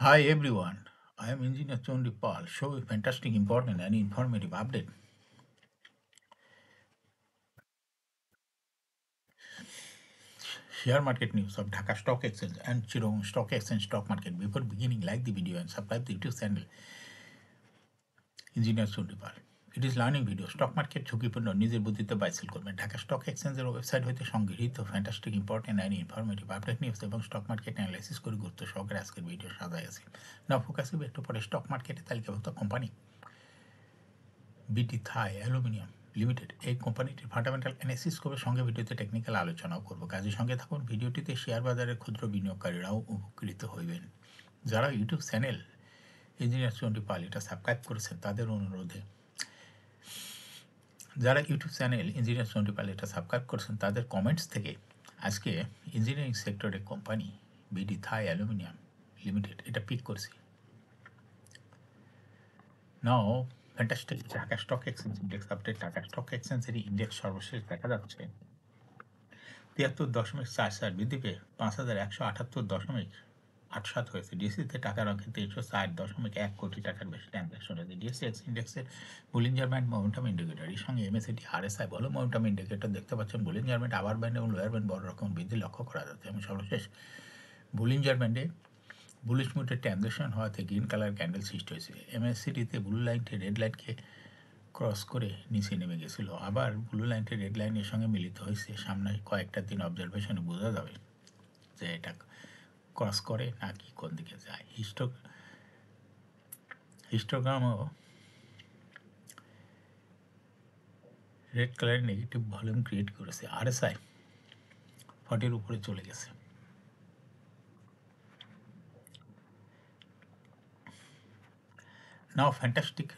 Hi everyone, I am Engineer Chondi Pal. Show a fantastic, important, and informative update. Share market news of Dhaka Stock Exchange and Chittagong Stock Exchange stock market. Before beginning, like the video and subscribe the YouTube channel Engineer Chondi Pal. It is learning video. Stock market ঝুঁকিপূর্ণ নিজের বুদ্ধিতে বাইসেল করবেন Dhaka stock এক্সচেঞ্জের website হইতে সংগৃহীত fantastic important and informative update news এবং stock market analysis করে গুরুত্ব সহকারে আজকের ভিডিও সাজাই আছে না ফোকাস হবে একটু পরে স্টক মার্কেটে তালিকাভুক্ত কোম্পানি বিটি থাই অ্যালুমিনিয়াম লিমিটেড এই কোম্পানিটির ফান্ডামেন্টাল অ্যানালিসিস করে সঙ্গে ভিডিওতে টেকনিক্যাল আলোচনাও করব কাজের সঙ্গে থাকুন ভিডিওটিতে শেয়ার বাজারের ক্ষুদ্র বিনিয়োগকারীরাও উপকৃত হইবেন যারা YouTube channel engineer Chandi Pal এটা সাবস্ক্রাইব করেছেন তাদের অনুরোধে যারা YouTube channel engineer Chandi Pal এটা সাবস্ক্রাইব করেছেন তাদের কমেন্টস থেকে আজকে ইঞ্জিনিয়ারিং সেক্টরের company BD Thai Aluminium Limited এটা পিক করছি now fantastic Dhaka stock exchange index update Dhaka stock এক্সচেঞ্জের ইন্ডেক্স সর্বশেষ দেখা যাচ্ছে ৭৩.৪৪ বৃদ্ধি পেয়ে ৫,১৭৮.৮৭ হয়েছে ডিএসসিতে টাকার অঙ্কে ৩৬০.১ কোটি টাকার বেশি ট্রানজাকশন হয়েছে ডিএসসি ইন্ডেক্সের বুলিঞ্জার ব্যান্ড মোমেন্টাম ইন্ডিকেটর এর সঙ্গে এমএসিটি আরএসআই বলো মোমেন্টাম ইন্ডিকেটর দেখতে পাচ্ছেন বুলিঞ্জার ব্যান্ড আবার ব্যান্ড এবং লোয়ার ব্যান্ড বড় রকম বৃদ্ধি লক্ষ্য করা যাচ্ছে এবং সর্বশেষ বুলিঞ্জার ব্যান্ডে বুলিশ মুডে ট্রানজাকশন হওয়াতে গ্রিন কালার ক্যান্ডেল সৃষ্টি হয়েছে এমএসসিটিতে ব্লু লাইনটি রেড লাইনকে ক্রস করে নিচে নেমে গেছিল আবার ব্লু লাইনটি রেড লাইনের সঙ্গে মিলিত হয়েছে সামনে কয়েকটা দিন অবজারভেশনে বোঝা যাবে যে এটা ক্রস করে নাকি কোন দিকে যায় হিস্টোগ্রামও রেড কালারের নেগেটিভ ভলিউম ক্রিয়েট করেছে আরএসআই 40-এর উপরে চলে গেছে নাও ফ্যান্টাস্টিক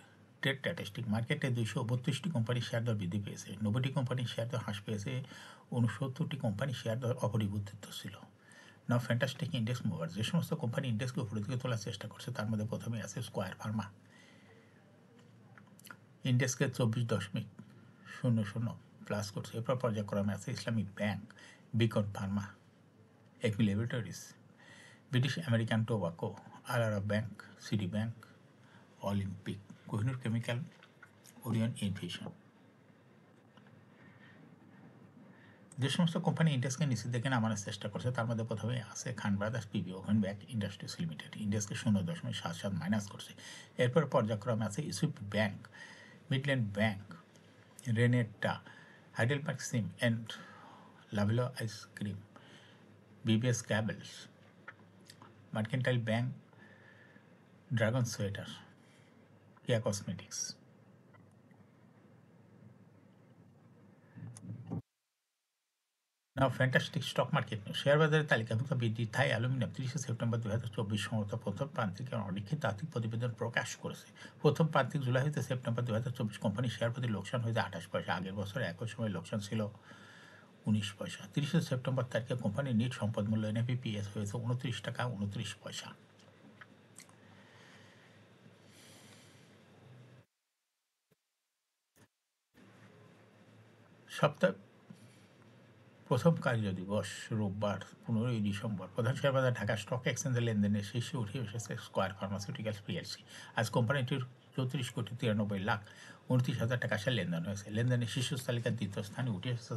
ট্রেড স্ট্যাটিস্টিক মার্কেটে ২৩২টি কোম্পানির শেয়ার দর বৃদ্ধি পেয়েছে ৯০টি কোম্পানির শেয়ার দর হ্রাস পেয়েছে ৬৯টি কোম্পানির শেয়ার দর অপরিবর্তিত ছিল নাও ফ্যান্টাস্টিক ইন্ডেক্স মুভার যে সমস্ত কোম্পানি ইন্ডেক্সকে উপরের দিকে তোলার চেষ্টা করছে তার মধ্যে প্রথমে আছে স্কয়ার ফার্মা ইন্ডেক্সকে ২৪.০০ প্লাস করছে এরপর পর্যায়ক্রমে আছে Islamic Bank Beacon Pharma Acme Laboratories British American Tobacco আলারা Bank City Bank Olympic Kohinoor Chemical Orion Infusion যে সমস্ত কোম্পানি ইন্ডেক্সকে নিচের দিকে নামানোর চেষ্টা করছে তার মধ্যে প্রথমে আছে Khan brothers PB woven bank industries limited ইন্ডেক্সকে ০.৭৭ মাইনাস করছে এরপর পর্যায়ক্রমে আছে ইসুপ bank midland bank Renata Heidelberg সিম and Lovello ice cream BBS cables mercantile bank dragon sweater Keya cosmetics now fantastic stock market news share বাজারের তালিকাভুক্ত বিডি থাই অ্যালুমিনিয়াম ৩০শে সেপ্টেম্বর ২০২৪ সম্ভবত প্রথম প্রান্তিক অলিখিত আর্থিক প্রতিবেদন প্রকাশ করেছে প্রথম প্রান্তিক জুলাই হতে সেপ্টেম্বর ২০২৪ কোম্পানির শেয়ার প্রতি লোকসান হয়েছে ২৮ পয়সা আগের বছর একই সময় লোকসান ছিল ১৯ পয়সা ৩০শে সেপ্টেম্বর তারিখে কোম্পানির নিট সম্পদ মূল্য এনএফপিএস হয়েছে ২৯ টাকা ২৯ পয়সা সপ্তাহ প্রথম কার্য দিবস রোববার ১৫ই ডিসেম্বর প্রধান শেয়ার বাজার ঢাকা স্টক এক্সচেঞ্জের লেনদেনের শীর্ষে উঠে এসেছে স্কয়ার ফার্মাসিউটিক্যালস পিএলসি আজ কোম্পানিটির ৩৪,৯৩,০০,০০০ টাকা শেয়ার লেনদেন হয়েছে লেনদেনের শীর্ষ তালিকার দ্বিতীয় স্থানে উঠে এসেছে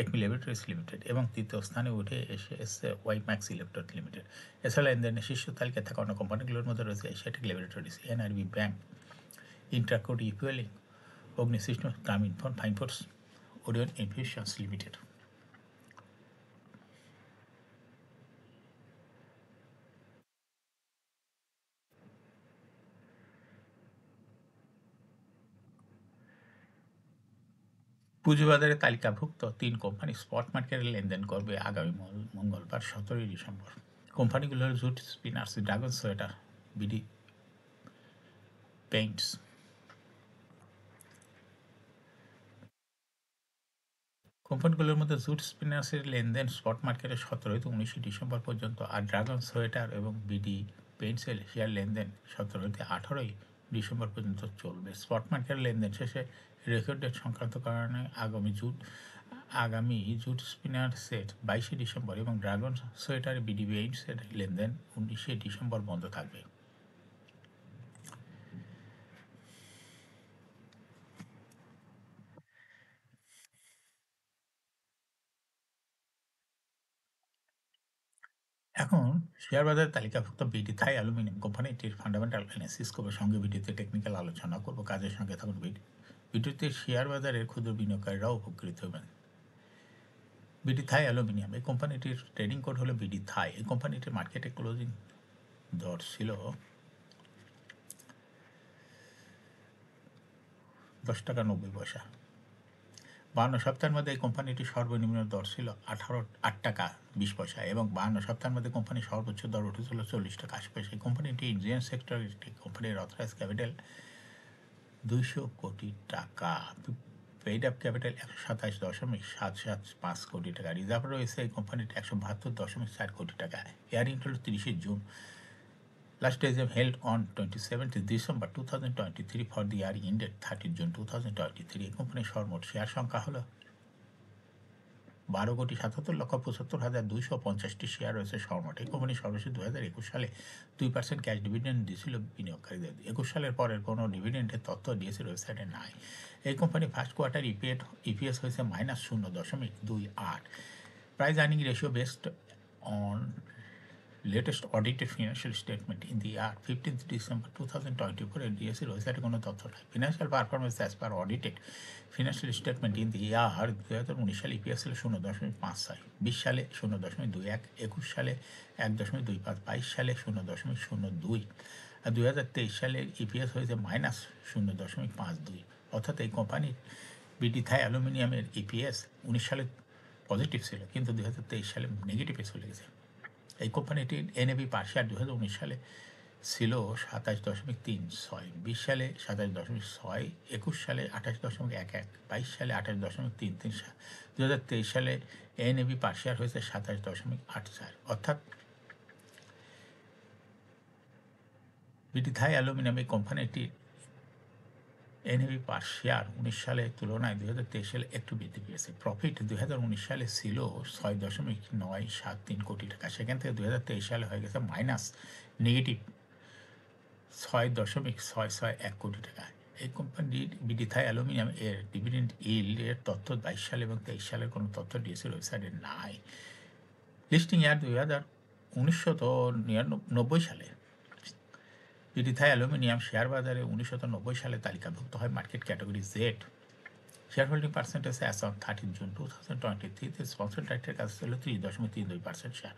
একমি ল্যাবরেটরিজ লিমিটেড এবং তৃতীয় স্থানে উঠে এসেছে ওয়াইম্যাক্স ইলেকট্রনিক লিমিটেড এছাড়া লেনদেনের শীর্ষ তালিকায় থাকা অন্য কোম্পানিগুলোর মধ্যে রয়েছে Asiatic Laboratories NRB Bank Intraco Refueling অগ্নিসিস্টেম গ্রামীণ ফোন ফাইনফোর্স ওরিয়ন ইনফিউশনস লিমিটেড পুঁজিবাজারে তালিকাভুক্ত ৩ কোম্পানি স্পট মার্কেটে লেনদেন করবে আগামী মঙ্গলবার ১৭ই ডিসেম্বর কোম্পানিগুলো হল jute spinners dragon sweater BD Paints কোম্পানিগুলোর মধ্যে জুট স্পিনার্সের লেনদেন স্পট মার্কেটে ১৭ থেকে ১৯ ডিসেম্বর পর্যন্ত আর ড্রাগন সোয়েটার এবং বিডি পেইন্টসের শেয়ার লেনদেন ১৭ থেকে ১৮ই ডিসেম্বর পর্যন্ত চলবে স্পট মার্কেটের লেনদেন শেষে রেকর্ড ডেট সংক্রান্ত কারণে আগামী জুট স্পিনার সেট 22শে ডিসেম্বর এবং ড্রাগন সোয়েটার বিডিবি এইডসের লেনদেন 19শে ডিসেম্বর বন্ধ থাকবে। এখন শেয়ার বাজারে তালিকাভুক্ত বিডি থাই অ্যালুমিনিয়াম কোম্পানিটির ফান্ডামেন্টাল অ্যানালিসিস করবো, সঙ্গে ভিডিওতে টেকনিক্যাল আলোচনা করবো। কাজের সঙ্গে থাকুন। ভিডিওতে শেয়ার বাজারের ক্ষুদ্র বিনিয়োগকারীরাও উপকৃত হবেন। বিডি থাই অ্যালুমিনিয়াম এই কোম্পানিটির ট্রেডিং কোড হলো বিডি থাই। এই কোম্পানিটির মার্কেটে ক্লোজিং দর ছিল 10 টাকা 90 পয়সা। 52 সপ্তাহের মধ্যে এই কোম্পানিটির সর্বনিম্ন দর ছিল 8 টাকা 20 পয়সা এবং 52 সপ্তাহের মধ্যে কোম্পানির সর্বোচ্চ দর উঠেছিল 40 টাকা 80 পয়সা। এই কোম্পানিটি ইন্ডিয়ান সেক্টরের একটি কোম্পানির অথরাইজ ক্যাপিটাল 200 কোটি টাকা, পেইড আপ ক্যাপিটাল 127.775 কোটি টাকা, রিজার্ভ রয়েছে এই কোম্পানিটি 172.4 কোটি টাকা। ইয়ারিং হল 30শে June. Last days have held on 27th December 2023 for the year ended 30 June 2023. এই কোম্পানির সর্বমোট শেয়ার সংখ্যা হলো 12,77,75,250টি শেয়ার রয়েছে সর্বমোট। এই কোম্পানি সর্বশেষ 2021 সালে 2% ক্যাশ ডিভিডেন্ড দিয়েছিল বিনিয়োগকারীদের। 21 সালের পরের কোনো ডিভিডেন্ডের তথ্য ডিএসির ওয়েবসাইটে নাই। এই কোম্পানি ফার্স্ট কোয়ার্টার ইপিএস হয়েছে -0.28। Price earning ratio based on latest audited financial statement in the year 15th December 2024 এর ডিএসির ওয়েবসাইটে কোনো তথ্য নাই। Financial performance as per audited financial statement in the year 2019 সালে ইপিএস ছিল 0.56, 20 সালে 0.21, 21 সালে 1.25, 22 সালে 0.02 আর 2023 সালে ইপিএস হয়েছে -0.52। অর্থাৎ এই কোম্পানির বিডি থাই অ্যালুমিনিয়ামের ইপিএস 19 সালে পজিটিভ ছিল, কিন্তু 2023 সালে নেগেটিভে চলে গেছে। এই কোম্পানিটির এনএভি পার শেয়ার 2019 সালে ছিল 27.36, 20 সালে 27.6, 21 সালে 28.11, 22 সালে 28.33, 2023 সালে এনএভি পার শেয়ার হয়েছে 27.84। অর্থাৎ বিডি থাই অ্যালুমিনিয়াম এই কোম্পানিটির এনএভি পার শেয়ার 19 সালের তুলনায় 2023 সালে একটু বৃদ্ধি পেয়েছে। প্রফিট 2019 সালে ছিল 6.973 কোটি টাকা, সেখান থেকে 2023 সালে হয়ে গেছে -6.661 কোটি টাকা। এই কোম্পানির বিডি থাই অ্যালুমিনিয়াম এর ডিভিডেন্ড ইল্ড এর তথ্য 22 সালে এবং 23 সালের কোনো তথ্য ডিএসির ওয়েবসাইটে নাই। লিস্টিং ইয়ার 1990 সালে বিডি থাই অ্যালুমিনিয়াম শেয়ার বাজারে 1990 সালে তালিকাভুক্ত হয় market category Z. Share holding percentage as on 30 June 2023 sponsor ডাইরেক্টের কাছে ছিল 30.32% শেয়ার।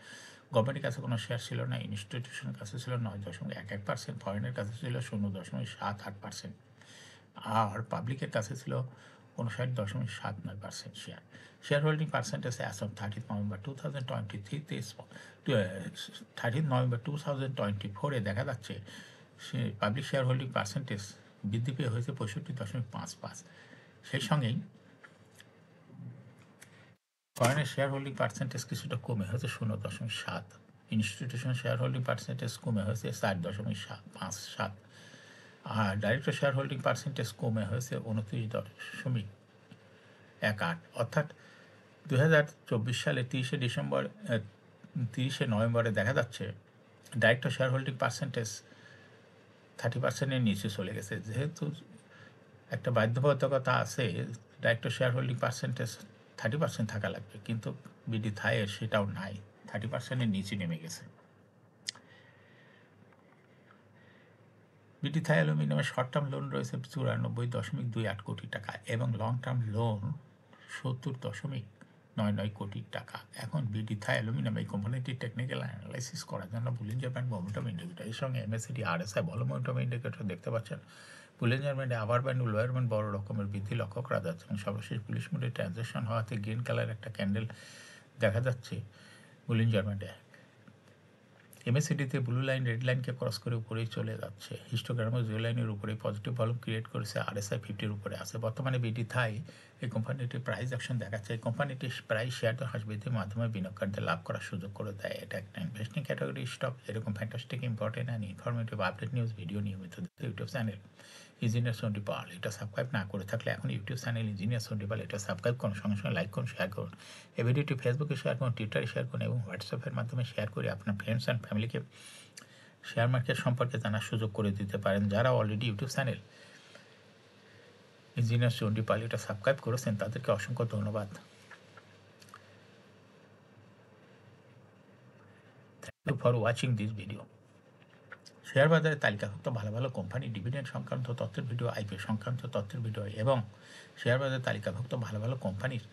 গভর্নমেন্টের কাছে কোনো শেয়ার ছিল না। ইনস্টিটিউশনের কাছে ছিল 9.11%, ফরেনের কাছে ছিল 0.78% আর পাবলিকের কাছে ছিল 59.79% share. Share holding percentage as on 30 November 2024 দেখা যাচ্ছে পাবলিক শেয়ার হোল্ডিং পার্সেন্টেজ বৃদ্ধি পেয়ে হয়েছে 65.55। সেই সঙ্গেই ফরেনের শেয়ার হোল্ডিং পার্সেন্টেজ কিছুটা কমে হয়েছে 0.7, ইনস্টিটিউশন শেয়ার হোল্ডিং পার্সেন্টেজ কমে হয়েছে 4.57 আর ডাইরেক্টর শেয়ার হোল্ডিং পার্সেন্টেজ কমে হয়েছে 29.18। অর্থাৎ 2024 সালে 30শে নভেম্বরে দেখা যাচ্ছে ডাইরেক্টর শেয়ার হোল্ডিং পার্সেন্টেজ 30%-এর নিচে চলে গেছে। যেহেতু একটা বাধ্যবাধকতা আছে, ডাইরেক্টর শেয়ার হোল্ডিং পার্সেন্টেজ 30% থাকা লাগবে, কিন্তু বিডি থাইয়ের সেটাও নাই, 30%-এর নিচে নেমে গেছে। বিডি থাই অ্যালুমিনিয়ামের শর্ট টার্ম লোন রয়েছে 94.28 কোটি টাকা এবং লং টার্ম লোন 70.99 কোটি টাকা। এখন বিডি থাই অ্যালুমিনিয়াম এই কোম্পানিটির টেকনিক্যাল অ্যানালাইসিস করার জন্য বুলিঞ্জার ব্যান্ড মোমেন্টাম ইন্ডিকেটর এর সঙ্গে এমএসিডি আরএসআই ভলো মোমেন্টাম ইন্ডিকেটর দেখতে পাচ্ছেন। বুলিঞ্জার ব্যান্ডে আবার ব্যান্ড ও লোয়ার ব্যান্ড বড় রকমের বৃদ্ধি লক্ষ্য করা যাচ্ছে এবং সর্বশেষ পুলিশ মোডে ট্রানজ্যাকশন হওয়াতে গ্রিন কালার একটা ক্যান্ডেল দেখা যাচ্ছে বুলিঞ্জার ব্যান্ডে। এমএসিডিতে ব্লু লাইন রেড লাইনকে ক্রস করে উপরেই চলে যাচ্ছে। হিস্টোগ্রামে জিরো লাইনের উপরে পজিটিভ ভলিউম ক্রিয়েট করেছে, আরএসআই 50-এর উপরে আছে। বর্তমানে বিডি থাই এই কোম্পানিটির প্রাইস অ্যাকশন দেখাচ্ছে। এই কোম্পানিটির প্রাইস শেয়ার হ্রাস বৃদ্ধির মাধ্যমে বিনিয়োগকারীদের লাভ করার সুযোগ করে দেয়। এটা একটা ইনভেস্টিং ক্যাটাগরি স্টক। এরকম fantastic important and informative update news video নিয়মিত YouTube channel engineer Sondi Pal, এটা সাবস্ক্রাইব না করে থাকলে এখন YouTube channel engineer Sondi Pal এটা সাবস্ক্রাইব করুন, সঙ্গে সঙ্গে লাইক করুন, শেয়ার করুন। এই ভিডিওটি ফেসবুকে শেয়ার করুন, টুইটারে শেয়ার করুন এবং হোয়াটসঅ্যাপের মাধ্যমে শেয়ার করে আপনার ফ্রেন্ডস অ্যান্ড ফ্যামিলিকে শেয়ার মার্কেট সম্পর্কে জানার সুযোগ করে দিতে পারেন। যারা already YouTube channel engineer Sondi Pal এটা সাবস্ক্রাইব করেছেন তাদেরকে অসংখ্য ধন্যবাদ। Thank you for watching this video. Share বাজারে তালিকাভুক্ত ভালো ভালো কোম্পানি ডিভিডেন্ড সংক্রান্ত তথ্যের ভিডিও, আইপিও সংক্রান্ত তথ্যের ভিডিও এবং শেয়ার বাজারে তালিকাভুক্ত ভালো ভালো কোম্পানির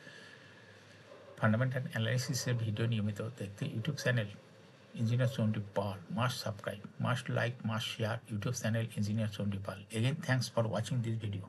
ফান্ডামেন্টাল অ্যানালাইসিসের ভিডিও নিয়মিত দেখতে YouTube channel engineer Sondi Pal must subscribe, must like, must share YouTube channel engineer Sondi Pal. Again thanks for watching this video.